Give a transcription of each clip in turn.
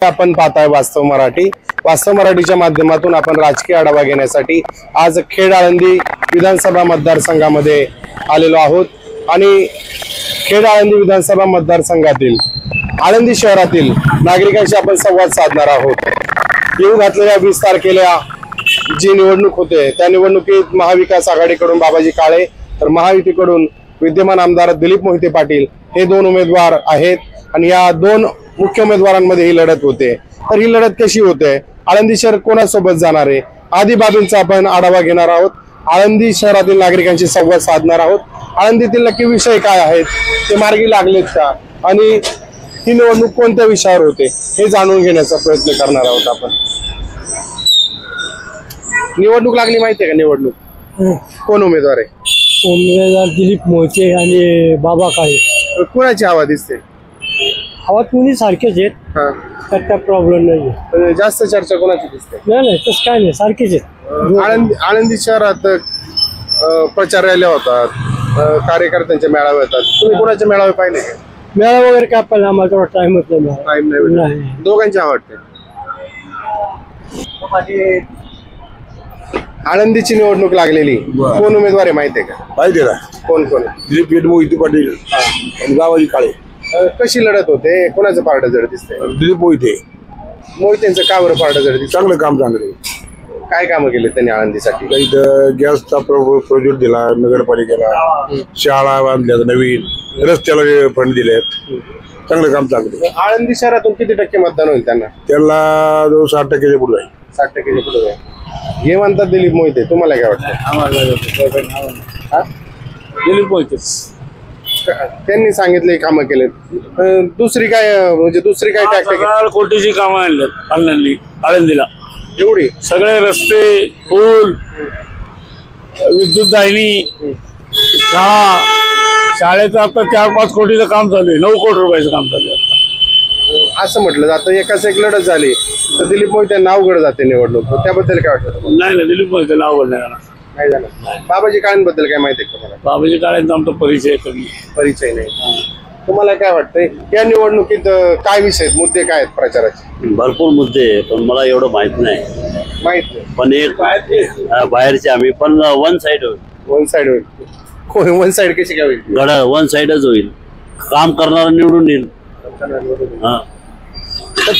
आपण पाहताय वास्तव मराठी। वास्तव मराठीच्या माध्यमातून आपण राजकीय आढावा घेण्यासाठी आज खेड आळंदी विधानसभा मतदारसंघामध्ये आलेलो आहोत आणि खेड आळंदी विधानसभा मतदारसंघातील आळंदी शहरातील नागरिकांशी आपण संवाद साधणार आहोत। येऊ घातलेल्या 20 तारखेला जी निवडणूक होते त्या निवडणुकीत महाविकास आघाडीकडून बाबाजी काळे तर महायुतीकडून विद्यमान आमदार दिलीप मोहिते पाटील हे दोन उमेदवार आहेत आणि या दोन मुख्य उमेदवारांमध्ये ही लढत होते। तर ही लढत कशी होते, आळंदी शहर कोणासोबत जाणार आहे, आदी बाबींचा आपण आढावा घेणार आहोत। आळंदी शहरातील नागरिकांशी संवाद साधणार आहोत। आळंदीतील नक्की विषय काय आहेत, ते मार्गी लागलेत का आणि ही निवडणूक कोणत्या विषयावर होते हे जाणून घेण्याचा प्रयत्न करणार आहोत आपण। निवडणूक लागली माहिती आहे का? निवडणूक कोण उमेदवार आहे? उमेदवार दिलीप मोहिते आणि बाबा काळे। कोणाची हवा दिसते? हवा दोन्ही सारखेच आहेत, तर काय प्रॉब्लेम नाही। जास्त चर्चा कोणाची दिसते? नाही तसं काय नाही, सारखेच आहेत। आळंदी शहरात प्रचार रॅल्या होतात, कार्यकर्त्यांचे मेळावे होतात, तुम्ही कोणाचे मेळावे पाहिले? मेळा वगैरे काय पाहिजे आम्हाला तेवढा टाइमच नाही। दोघांची आवडते। आळंदीची निवडणूक लागलेली, कोण उमेदवार आहे माहिती आहे का? पाहिजे ना, कोण कोण? दिलीप मोहिते पाटील आणि बाबाजी काळे। कशी लढत होते, कोणाचं पारड जड दिसतंय? दिलीप मोहितेंचं का बरं पारड जड दिसतं? चांगलं काम चांगले काय कामं केले त्यांनी आळंदीसाठी? इथं गॅसचा प्रोजेक्ट दिला नगरपालिकेला, शाळा बांधल्या नवीन, रस्त्याला फंड दिलेत, चांगलं काम चांगले। आळंदी शहरातून किती टक्के मतदान होईल त्यांना? त्याला 60% पुढे जाईल। 60% पुढे जाईल हे म्हणतात दिलीप मोहिते, तुम्हाला काय वाटतं? दिलीप मोहिते त्यांनी सांगितले कामं केलेत, दुसरी काय म्हणजे दुसरी काय टॅक्टिक? कोटीची कामं आणली आळंदीला, एवढी सगळे रस्ते, पूल, विद्युत दाहिनी, शाळेचं आता 4-5 कोटीचं काम चालू आहे, 9 कोटी रुपयाचं काम चालू आहे असं म्हटलं जातं। एकाच एक लढत झाली तर दिलीप मोहिते नाव अवघड जाते निवडणूक, त्याबद्दल काय वाटतं? नाही दिलीप मोहिते नाव अवघड नाही झालं। बाबाजी काळेंबद्दल काय माहिती आहे तुम्हाला? बाबाजी काळेंचा आमचा परिचय नाही। तुम्हाला काय वाटतंय या निवडणुकीत काय विषय आहेत, मुद्दे काय आहेत प्रचाराचे? भरपूर मुद्दे आहे, पण मला एवढं माहित नाही। माहित नाही पण एक बाहेरचे आम्ही पण वन साइड होईल। वन साइड होईल? वन साइड कशी काय होईल? गडा वन साइडच होईल, काम करणारा निवडून येईल।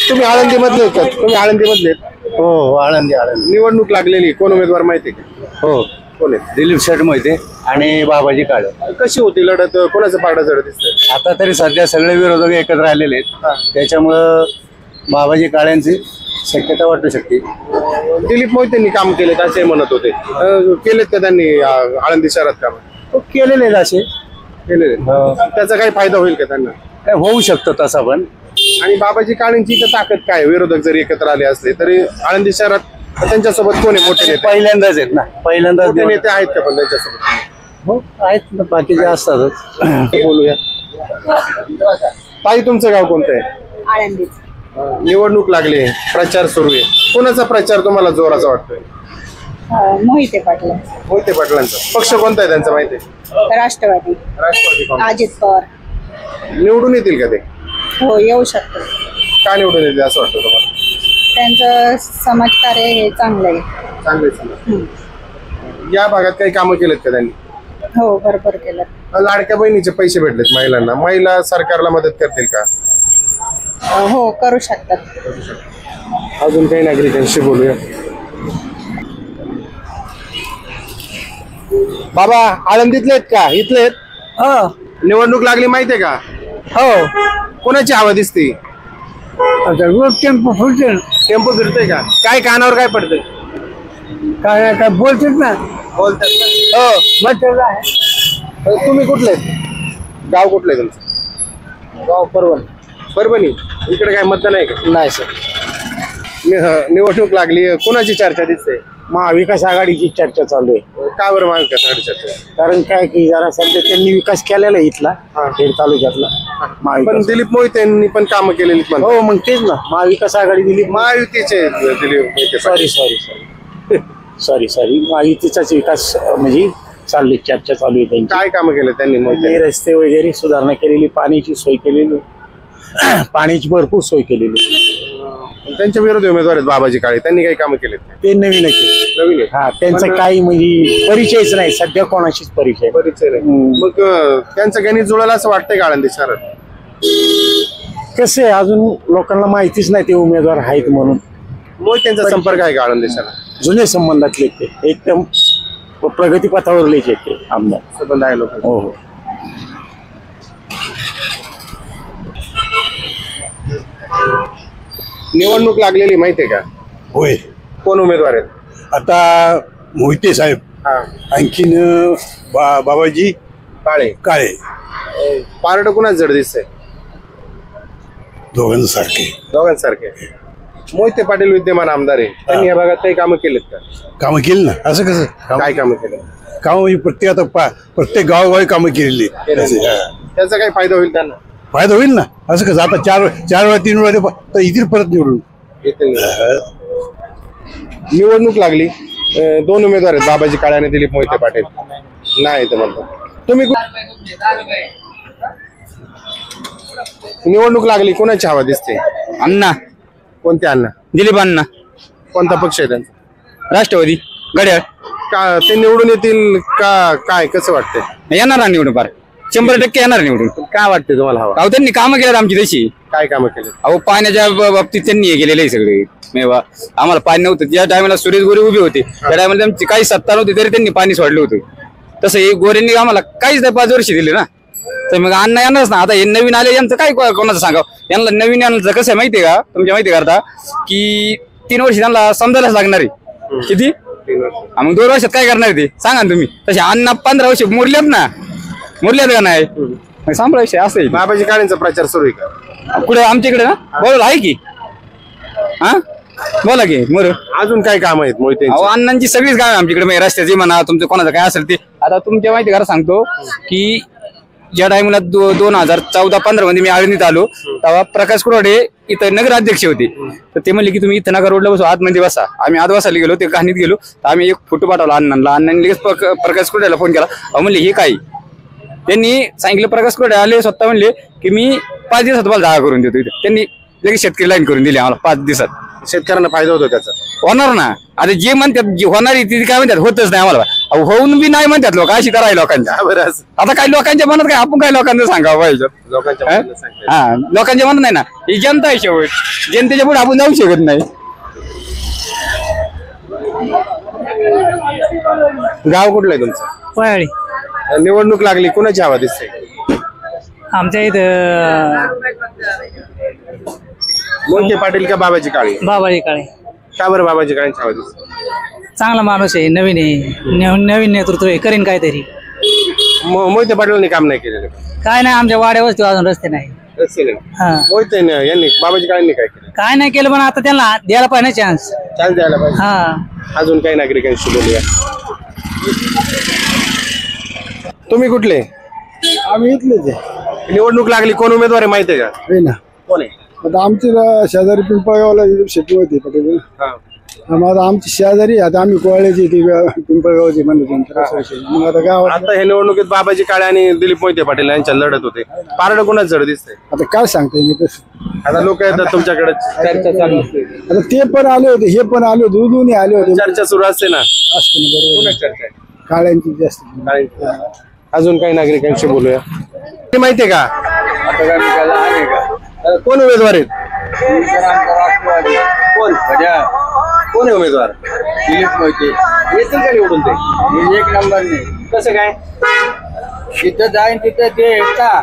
तुम्ही आळंदी मधले का? तुम्ही आळंदी मधले? हो आळंदी निवडणूक लागलेली, कोण उमेदवार माहिती आहे का? हो कोण आहे? दिलीप शेठ मोहिते आणि बाबाजी काळे। कशी होती लढत, कोणाचं पारडं जड दिसतंय? आता तरी सध्या सगळे विरोधक एकत्र आलेले आहेत, त्याच्यामुळं बाबाजी काळ्यांची शक्यता वाटू शकते। दिलीप मोहितेंनी काम केलेत असे म्हणत होते, केलेत का त्यांनी आळंदी शहरात काम? केलेले आहेत असे, केलेले। त्याचा काही फायदा होईल का त्यांना? काय होऊ शकतं तसा पण। आणि बाबाजी काळेंची तर ताकद काय, विरोधक जरी एकत्र आले असले तरी आळंदी शहरात त्यांच्यासोबत कोण आहे? मोठे नेते पहिल्यांदाच आहेत ना, पहिल्यांदाच मोठे नेते आहेत का पण त्यांच्यासोबत? हो आहेत ना, बाकीचे असतातच। बोलूया। ताई तुमचं गाव कोणतं आहे? आळंदीच। निवडणूक लागली, प्रचार सुरू आहे, कोणाचा प्रचार तुम्हाला जोराचा वाटतोय? मोहिते पाटील। मोहिते पाटलांचा पक्ष कोणता आहे त्यांचा माहिती आहे? राष्ट्रवादी काँग्रेस। अजित पवार। निवडून येतील का ते? हो येऊ शकतो। का निवडून येतील असं वाटतं तुम्हाला? त्यांचं समाजकार्य हे चांगलं आहे। चांगले। या भागात काही कामं केलेत का त्यांनी? हो भरपूर केलं। लाडक्या बहिणीचे पैसे भेटलेत महिलांना, महिला सरकारला मदत करतील का? हो करू शकतात। अजून काही नागरिकांशी बोलूया। बाबा आळंदीतले आहेत का? इथले आहेत? हो निवडणूक लागली माहितीये का? हो कोणाची हवा दिसते? टेम्पो फुलते, टेम्पो फिरतोय का? काय कानावर काय पडतंय? काय काय बोलतेच ना। बोलतात का? हो तुम्ही कुठले आहेत? गाव कुठलं आहे तुमचं? गाव परवण। परभणी। इकडे काय मतदान आहे का? नाही सर, निवडणूक लागली, कोणाची चर्चा दिसते? महाविकास आघाडीची चर्चा चालू आहे। का बरं महाविकास आघाडी चर्चा? कारण काय की जरा सध्या त्यांनी विकास केलेला आहे इथला, खेड तालुक्यातला पण महाविकास। दिलीप मोहितेंनी पण कामं केलेली पण। हो मग तेच ना, महाविकास आघाडी दिली। महायुतीचे दिलीप मोहिते. सॉरी महायुतीचाच विकास म्हणजे चालली, चर्चा चालू आहे त्यांची। काय कामं केले त्यांनी? मोहिते रस्ते वगैरे सुधारणा केलेली, पाण्याची सोय केलेली, पाण्याची भरपूर सोय केलेली। त्यांच्या विरोधी उमेदवार आहेत बाबाजी काळे, त्यांनी काही कामं केलेत का? ते नवीन आहे. नवीन आहे. हा त्यांचा काही म्हणजे परिचयच नाही सध्या, कोणाशीच परिचय. परिचय नाही. मग त्यांचं गणित जुळालं असं वाटतंय का आळंदी शहरात? कसं आहे अजून लोकांना माहितीच नाही ते उमेदवार आहेत म्हणून. मग त्यांचा संपर्क आहे का आळंदी शहरात? जुने संबंधातले ते एकदम प्रगतीपथावरले ते आमदार संबंध आहे लोक. हो हो. निवडणूक लागलेली माहितीये का? होय. कोण उमेदवार आहेत? आता मोहिते साहेब, हा, आणखीन बाबाजी काळे. काळे, पारड कुणाच जड दिसतंय? दोघांसारखे दोघांसारखे. मोहिते पाटील विद्यमान आमदार आहे, त्यांनी या भागात काही कामं केलेत का? कामं केली ना. असं कसं काय कामं केले? कामं म्हणजे प्रत्येक गावोगावी कामं केलेली. त्याचा काही फायदा होईल त्यांना? फायदा होईल ना. असं कसं आता चार वेळा 3 वेळा तर येतील परत निवडून. निवडणूक लागली, 2 उमेदवार आहेत, बाबाजी काळे आणि दिलीप मोहिते पाटील. नाही तर म्हणतो तुम्ही निवडणूक लागली, कोणाची हवा दिसते? अण्णा. कोणते अण्णा? दिलीप अण्णा. कोणता पक्ष आहे त्यांचा? राष्ट्रवादी घड्याळ. का ते निवडून येतील का? काय कसं वाटतंय? येणार ना निवडून फार 100% येणार निवडून. काय वाटते तुम्हाला हवा? अहो त्यांनी कामं केल्यात आमची तशी. काय कामं केले? अहो पाण्याच्या बाबतीत त्यांनी हे केलेलं आहे सगळे. मेवा आम्हाला पाणी नव्हतं ज्या टायमाला सुरेश गोरे उभे होते त्या टायमाला त्यांची काही सत्ता नव्हती तरी त्यांनी पाणी सोडलं होतं. तसं हे गोरेंनी आम्हाला काहीच नाही 5 वर्ष दिले ना. तर मग अण्णा येणारच ना. आता हे नवीन आले यांचं काय कोणाचं सांगावं. यांना नवीन आणायचं कसं आहे माहितीये का? तुमच्या माहिती करता की 3 वर्ष त्यांना समजायलाच लागणार आहे. किती? मग 2 वर्षात काय करणार ते सांगा ना तुम्ही. तसे अण्णा 15 वर्ष मुरल्यात ना. मुरल्यात का नाही? मग सांभाळ विषय असं आहे. बाबाजी काळेंचा प्रचार सुरू आहे का? कुठे आमच्या इकडे ना बोल आहे की? हा बोला की मोर. अजून काय काम आहेत मोहिते? अहो अण्णांची सगळीच काम आहे आमच्याकडे. रस्त्याची म्हणा तुमचं कोणाचं काय असेल ते. आता तुमच्या माहिती करा सांगतो की ज्या टाइमला 2014-15 मध्ये मी आळंदीत आलो तेव्हा प्रकाश कुराडे इथं नगराध्यक्ष होते. तर ते म्हणले की तुम्ही इथं नगर रोडला बसू, आतमध्ये बसा. आम्ही आत बसायला गेलो, ते कहाणीत गेलो तर आम्ही एक फोटो पाठवला अण्णांना. अण्णांनी लगेच प्रकाश कुराडेला फोन केला. अहो म्हणले हे काय? त्यांनी सांगितलं प्रकाश कुराडे आले स्वतः म्हणले की मी 5 दिवसात तुम्हाला जागा करून देतो इथे. त्यांनी लगेच शेतकरी लाईन करून दिली आम्हाला 5 दिवसात. शेतकऱ्यांना फायदा होतो त्याचा? होणार ना. आता जे म्हणतात जे होणार ती काय म्हणतात होतच नाही आम्हाला. होऊन बी नाही म्हणतात लोक. अशी तर आहे लोकांच्या. आता काही लोकांच्या मनात काय आपण काय लोकांना सांगावं पाहिजे. हा लोकांच्या मनात नाही ना. ही जनता आहे शेवट. जनतेच्या पुढे आपण जाऊ शकत नाही. गाव कुठलं आहे तुमचं? पयाळी. निवडणूक लागली, कोणाची हवा दिसते? आमच्या इथं मोहिते पाटील का बाबाजी काळे? बाबाजी काळे. का बरं बाबाजी काळेंची हवा दिसते? चांगला माणूस आहे, नवीन आहे, नवीन नेतृत्व आहे, करीन काहीतरी. मोहिते पाटलांनी काम नाही केलेलं? काय नाही आमच्या वाड्यावरती अजून रस्ते नाही. हा मोहिते यांनी बाबाजी काळेंनी काय केलं? काय नाही केलं पण आता त्यांना द्यायला पाहिजे चान्स. चान्स द्यायला पाहिजे. हा अजून काही नागरिकांशी बोलूया. तुम्ही कुठले? आम्ही इथलेच आहे. निवडणूक लागली, कोण उमेदवार आहे माहिती आहे का? आहे ना. कोण आहे? आता आमची शेजारी पिंपळगावला शेती होती पटेल. मग आता आमची शेजारी आता आम्ही कोळ्याची ती पिंपळगावची म्हणले. मग आता गावात आता हे निवडणुकीत बाबाजी काळे आणि दिलीप मोहिते पाटील यांच्या लढत होते. पारड कोणाच जड दिसते? आता काय सांगते मी तसं. आता लोक येतात तुमच्याकडे, चर्चा चालू असते. आता ते पण आले होते, हे पण आले होते, दोन्ही आले होते. चर्चा सुरू असते ना. असते ना. बरोबर. कोणाची चर्चा आहे? काळ्यांची जास्त. अजून काही नागरिकांशी बोलूया. ते माहितीये का कोण उमेदवार आहेत? कोण कोण आहे उमेदवार? दिलीप मोहिते येतील का निवडून ते? एक नंबर नाही. कसं काय? तिथं जाईन तिथं ते एकटा.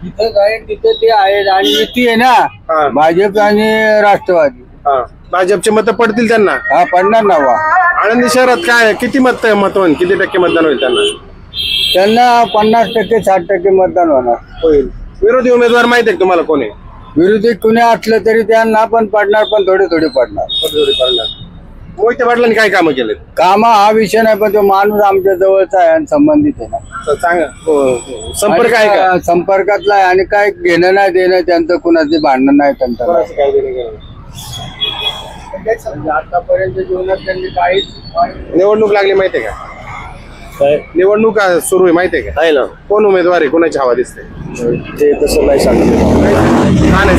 तिथं जाईन तिथं ते आहेत. आणि युती आहे ना भाजप आणि राष्ट्रवादी. भाजपचे मत पडतील त्यांना? हा पडणार ना. वा आळंदी शहरात काय किती मत होईल? किती टक्के मतदान होईल त्यांना? त्यांना 50% 60% मतदान होणार. होईल. विरोधी उमेदवार माहिती आहे तुम्हाला कोण आहे? विरोधी कुणी असलं तरी त्यांना पण पडणार, पण थोडे थोडे पडणार. मोहिते पाटलांनी काय कामं केलेत? कामा हा विषय नाही, पण तो माणूस आमच्या जवळचा आहे आणि संबंधित आहे ना. सांगा. संपर्क आहे का? संपर्कातला आहे. आणि काय घेणं नाही देणं त्यांचं, कुणाचे भांडण नाही त्यांचं. आतापर्यंत जीवनात त्यांनी काहीच. निवडणूक लागली माहितीये का? निवडणूक सुरू आहे माहितीये का? कोण उमेदवार आहे? कोणाची हवा दिसते? ते तसं नाही सांगते. का नाही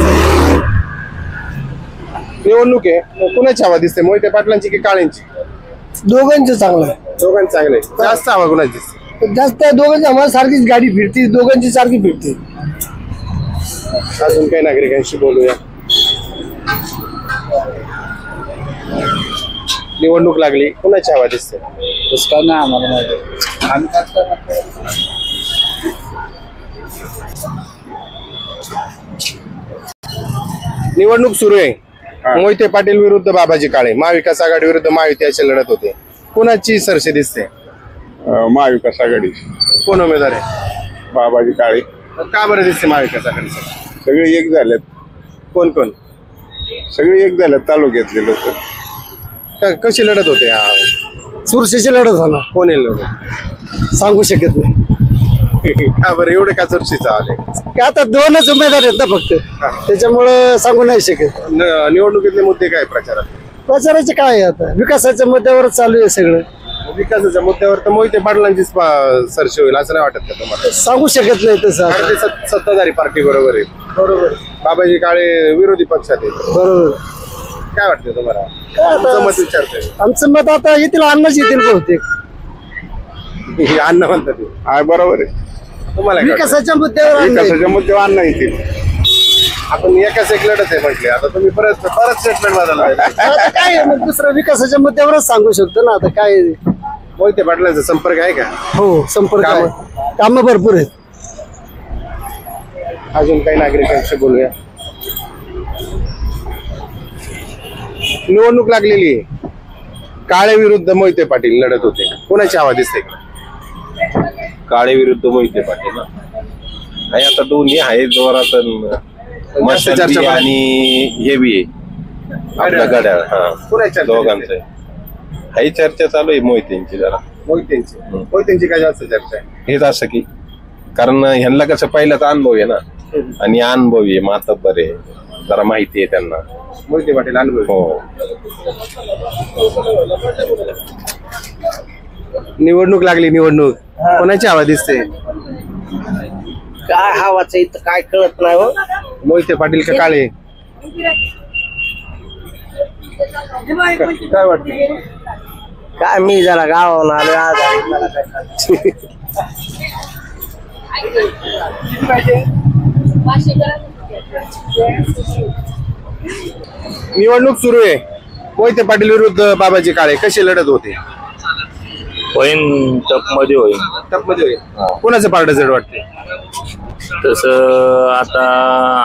निवडणूक आहे, कुणाची हवा दिसते, मोहिते पाटलांची की काळेंची? दोघांचं चांगलं आहे. दोघांची चांगले. जास्त हवा कुणाची दिसते? जास्त दोघांची आम्हाला सारखीच गाडी फिरते, दोघांची सारखी फिरते. अजून काही नागरिकांशी बोलूया. निवडणूक लागली, कुणाची हवा दिसते? निवडणूक सुरू आहे. मोहिते पाटील विरुद्ध बाबाजी काळे, महाविकास आघाडी विरुद्ध महायुती अशी लढत होते. कुणाची सरशी दिसते? महाविकास आघाडी. कोण उमेदवार आहे? बाबाजी काळे. का बरं दिसते महाविकास आघाडी? सगळे एक झालेत. कोण कोण? सगळे एक झालेत तालुक्यातले लोक. कशी लढत होते? चुरशीची लढत होणार, कोण येईल सांगू शकत नाही. का बरं एवढे का चर्चेचं आले? आता दोनच उमेदवार आहेत ना फक्त, त्याच्यामुळं सांगू नाही शकत. निवडणुकीतले मुद्दे काय प्रचारात? प्रचाराचे काय आहे आता, विकासाच्या मुद्द्यावरच चालू आहे सगळं. विकासाच्या मुद्द्यावर तर मोहिते पाटलांची सरशी होईल असं नाही वाटत का तुम्हाला? सांगू शकत नाही तसं. कारण ते सत्ताधारी पार्टी बरोबर आहे. बरोबर बाबाजी काळे विरोधी पक्षात आहे. बरोबर. काय वाटतं तुम्हाला? काय तुमचं आता मत विचारतोय. आमचं मत आता येतील, अन्नच येतील बहुतेक. हे अन्न म्हणतात ते. हा बरोबर आहे. तुम्हाला काय वाटतं? विकासाच्या मुद्द्यावर अन्न येईल. विकासाच्या मुद्द्यावर अण्णा येतील. आपण एकाच एक लढत आहे म्हटले, आता तुम्ही परत स्टेटमेंट बदलला. आता काय आहे, मग दुसरं विकासाच्या मुद्द्यावरच सांगू शकतो ना. आता काय मोहिते पाटलांचा संपर्क आहे का? हो, संपर्क आहे, कामं भरपूर आहेत. अजून काही नागरिकांशी बोलूया. निवडणूक लागलेली आहे, काळे विरुद्ध मोहिते पाटील लढत होते. कोणाची हवा दिसते? काळे विरुद्ध मोहिते पाटील ना. नाही आता दोन्ही आहे जोरात, मशाल आणि हे बी आहे आपल्या गड्या. हा दोघांचं काही चर्चा चालू आहे मोहितेंची जरा. मोहितेंची काय जास्त चर्चा आहे? हेच असं की कारण ह्यांना कसं पहिलाच अनुभव आहे ना, आणि अनुभवी आहे, मातब्बर आहे, जरा माहिती आहे त्यांना. मोहिते पाटील अनुभव. हो. निवडणूक लागली, निवडणूक कोणाची हवा दिसते? काय हवाचं इथं काय कळत नाही हो. मोहिते पाटील का काळे? काय वाटतं? काय मी जरा गावाहून आलो आजारी, मला काय सांगू. निवडणूक सुरू आहे, मोहिते पाटील विरुद्ध बाबाजी काळे, कशी लढत होते? होईन टप मध्ये होईन. टप मध्ये होईल. कोणाचं पारडं जड वाटते? तसं आता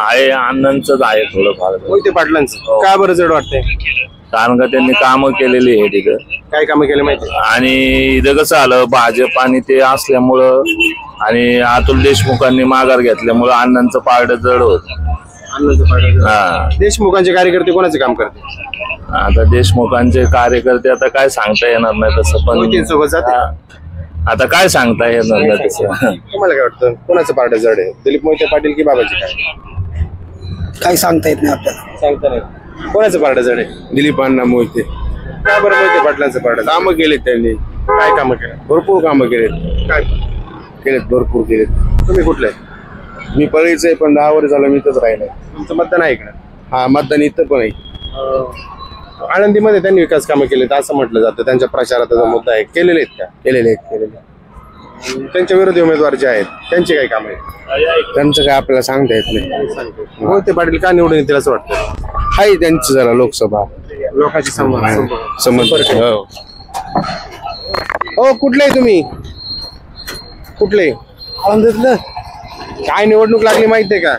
आहे अण्णांचंच आहे थोडंफार. मोहिते पाटलांचं का बरं जड वाटतंय? कारण का त्यांनी कामं केलेली आहे तिथं. काय कामं केले माहिती? आणि इथं कसं आलं, भाजप आणि ते असल्यामुळं आणि अतुल देशमुखांनी माघार घेतल्यामुळं अण्णांचं पारडं जड होत. हा. देशमुखांचे कार्यकर्ते कोणाचे काम करते? आता देशमुखांचे कार्यकर्ते आता काय सांगता येणार नाही तसं, पण आता काय सांगता येणार नाही तसं. तुम्हाला काय वाटतं कोणाचं पारडं जड आहे, दिलीप मोहिते पाटील की बाबाजी काळे? काही सांगता येत नाही आपल्याला. सांगता नाही. कोणाचं पारडं जड आहे? दिलीप अण्णा मोहिते. का बरं मोहिते पाटलांचं पारडं? कामं केलेत त्यांनी, काय कामं केलं? भरपूर कामं केलेत. काय केलेत, भरपूर केलेत. तुम्ही कुठले? मी पळीच आहे, पण 10 वर्ष झालं मी इथंच राहिलोय. तुमचं मतदान आहे का? हा, मतदान इथं पण आहे. आळंदीमध्ये त्यांनी विकास कामं केलेत असं म्हटलं जातं, त्यांच्या प्रचाराचा मुद्दा आहे. केलेले आहेत का? केलेले आहेत, केलेले. त्यांच्या विरोधी उमेदवार जे आहेत त्यांची काही कामं आहेत? त्यांचं काय आपल्याला सांगता येत नाही. मोहिते पाटील का निवडून येतील असं वाटतं? हाय त्यांची जरा लोकसभा लोकांची संबंध. हो. हो, कुठले तुम्ही? कुठले? आनंदातलं. काय निवडणूक लागली माहितीये का?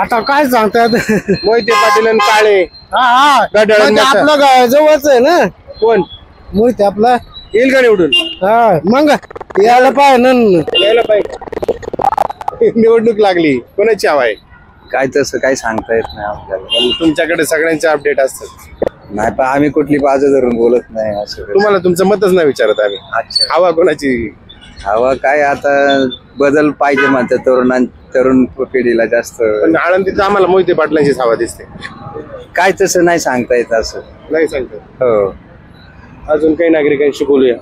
आता काय सांगतात. मोहिते पाटील आणि काळे. आपलं जवळच आहे ना. कोण? मोहिते आपला येईल का निवडून? हा, मग यायला पाहिजे. यायला पाहिजे. निवडणूक लागली, कोणाची हवा आहे? काय तसं काय सांगता येत नाही आपल्याला. तुमच्याकडे सगळ्यांचे अपडेट असतात. नाही, पण आम्ही कुठली बाजू धरून बोलत नाही असं. तुम्हाला तुमचं मतच नाही विचारत आम्ही. हवा कोणाची? हवा काय आता बदल पाहिजे म्हणतात तरुण पिढीला जास्त. पण आळंदीत आम्हाला मोहिते पाटलांचीच हवा दिसते. काय तसं नाही सांगता येत असं. नाही सांगतात. हो. अजून काही नागरिकांशी बोलूया.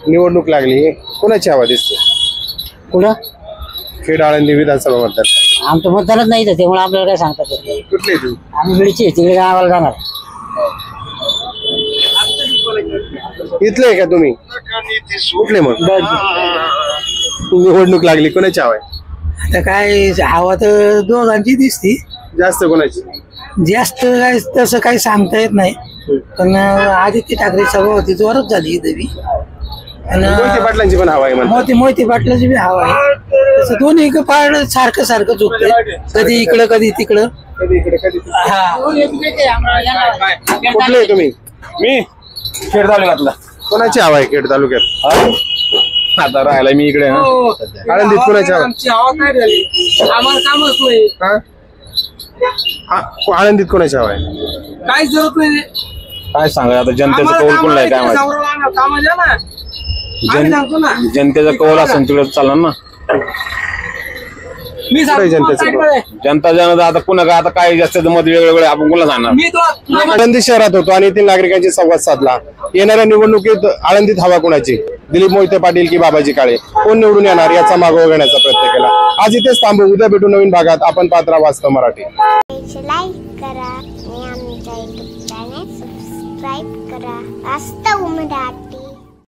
निवडणूक लागली, कोणाची हवा दिसते? कुठं? खेड आळंदी विधानसभा मतदारसंघ? आमचं मतदानच नाही तर त्यामुळे आपल्याला काय सांगतात कुठले तू? आम्ही बिडची तिकडे गावाला जाणार. इथले का तुम्ही? कुठले मग? निवडणूक लागली, कोणाची हवा आहे? आता काय हवा तर दोघांची दिसती. जास्त कोणाची? जास्त काय तसं काही सांगता येत नाही, पण आदित्य ठाकरे सभा होती जोरात झाली इथे बी. मोहिते पाटलांची पण हवा आहे म्हणतात. मोहिते पाटलाची बी हवा आहे. तसं दोन्ही पाड सारखं सारखं झुकतंय, कधी इकडं कधी तिकडं. कधी इकडे कधी तिकडे. हा. कुठले आहे तुम्ही? मी खेड तालुक्यातला. कोणाची हवा आहे खेड तालुक्यात? आता राहायला मी इकडे आळंदीत कोणाची हवा? हवा काय झाली, आम्हाला कामच नाही, आळंदीत कोणाची हवा आहे? काहीच जरूरत नाही. काय सांगा आता जनतेचा कौल कोणला आहे काय माहिती. जनतेचा कौल असेल तिकडे चालणार ना. कुठे जनतेचं कौल? जनता जन आता पुन्हा काय आता काय जास्त मत वेगवेगळे आपण कोणाला सांगणार. आळंदी शहरात होतो आणि येथील नागरिकांशी संवाद साधला. येणाऱ्या निवडणुकीत आळंदीत हवा कोणाची? दिलीप मोहिते पाटील की बाबाजी काळे? कोण निवडून येणार याचा मागोवा घेण्याचा प्रयत्न केला. आज इथेच थांबू, उद्या भेटू नवीन भागात. आपण पाहत राहा वास्तव मराठी. लाईक करा आणि आमच्या युट्यूब चॅनेल सबस्क्राईब करा वास्तव मराठी.